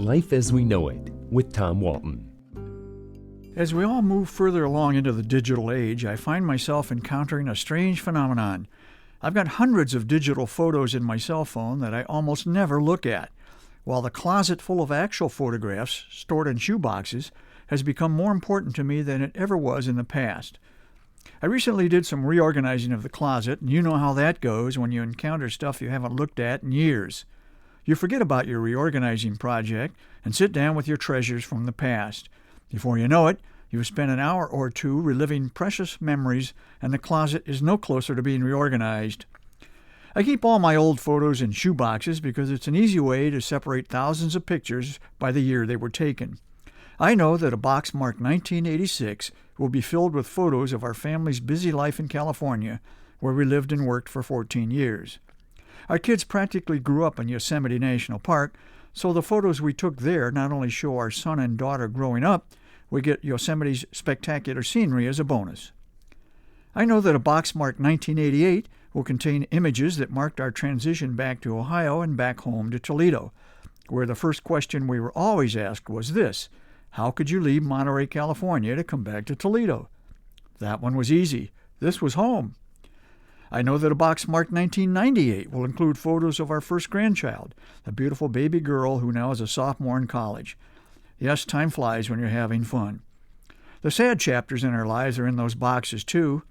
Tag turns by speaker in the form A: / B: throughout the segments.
A: Life as We Know It with Tom Walton.
B: As we all move further along into the digital age, I find myself encountering a strange phenomenon. I've got hundreds of digital photos in my cell phone that I almost never look at, while the closet full of actual photographs stored in shoeboxes has become more important to me than it ever was in the past. I recently did some reorganizing of the closet, and you know how that goes when you encounter stuff you haven't looked at in years. You forget about your reorganizing project and sit down with your treasures from the past. Before you know it, you've spent an hour or two reliving precious memories, and the closet is no closer to being reorganized. I keep all my old photos in shoeboxes because it's an easy way to separate thousands of pictures by the year they were taken. I know that a box marked 1986 will be filled with photos of our family's busy life in California, where we lived and worked for 14 years. Our kids practically grew up in Yosemite National Park, so the photos we took there not only show our son and daughter growing up, we get Yosemite's spectacular scenery as a bonus. I know that a box marked 1988 will contain images that marked our transition back to Ohio and back home to Toledo, where the first question we were always asked was this: how could you leave Monterey, California to come back to Toledo? That one was easy. This was home. I know that a box marked 1998 will include photos of our first grandchild, a beautiful baby girl who now is a sophomore in college. Yes, time flies when you're having fun. The sad chapters in our lives are in those boxes, too.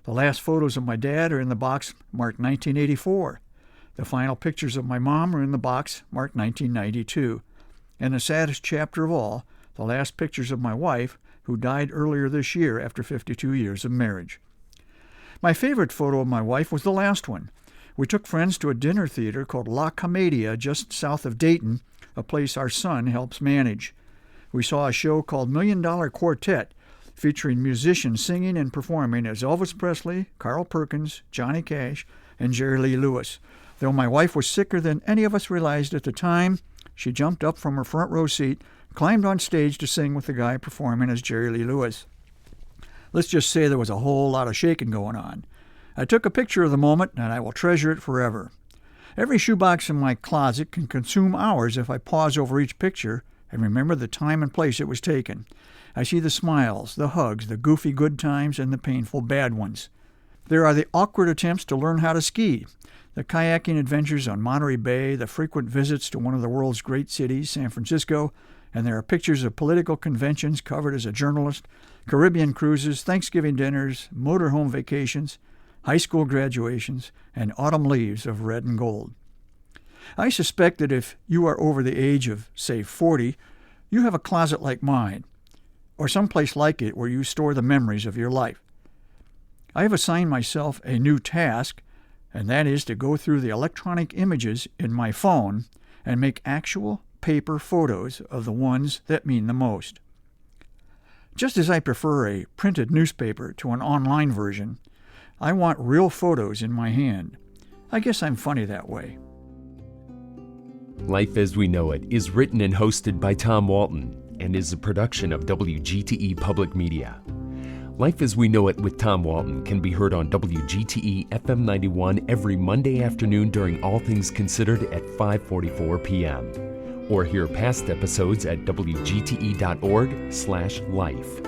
B: The last photos of my dad are in the box marked 1984. The final pictures of my mom are in the box marked 1992. And the saddest chapter of all, the last pictures of my wife, who died earlier this year after 52 years of marriage. My favorite photo of my wife was the last one. We took friends to a dinner theater called La Comedia just south of Dayton, a place our son helps manage. We saw a show called $1 Million Quartet, featuring musicians singing and performing as Elvis Presley, Carl Perkins, Johnny Cash, and Jerry Lee Lewis. Though my wife was sicker than any of us realized at the time, she jumped up from her front row seat, climbed on stage to sing with the guy performing as Jerry Lee Lewis. Let's just say there was a whole lot of shaking going on. I took a picture of the moment, and I will treasure it forever. Every shoebox in my closet can consume hours if I pause over each picture and remember the time and place it was taken. I see the smiles, the hugs, the goofy good times, and the painful bad ones. There are the awkward attempts to learn how to ski, the kayaking adventures on Monterey Bay, the frequent visits to one of the world's great cities, San Francisco, and there are pictures of political conventions covered as a journalist, Caribbean cruises, Thanksgiving dinners, motorhome vacations, high school graduations, and autumn leaves of red and gold. I suspect that if you are over the age of, say, 40, you have a closet like mine, or someplace like it where you store the memories of your life. I have assigned myself a new task, and that is to go through the electronic images in my phone and make actual paper photos of the ones that mean the most. Just as I prefer a printed newspaper to an online version, I want real photos in my hand. I guess I'm funny that way.
A: Life as We Know It is written and hosted by Tom Walton and is a production of WGTE Public Media. Life as We Know It with Tom Walton can be heard on WGTE FM 91 every Monday afternoon during All Things Considered at 5:44 p.m. or hear past episodes at wgte.org/life.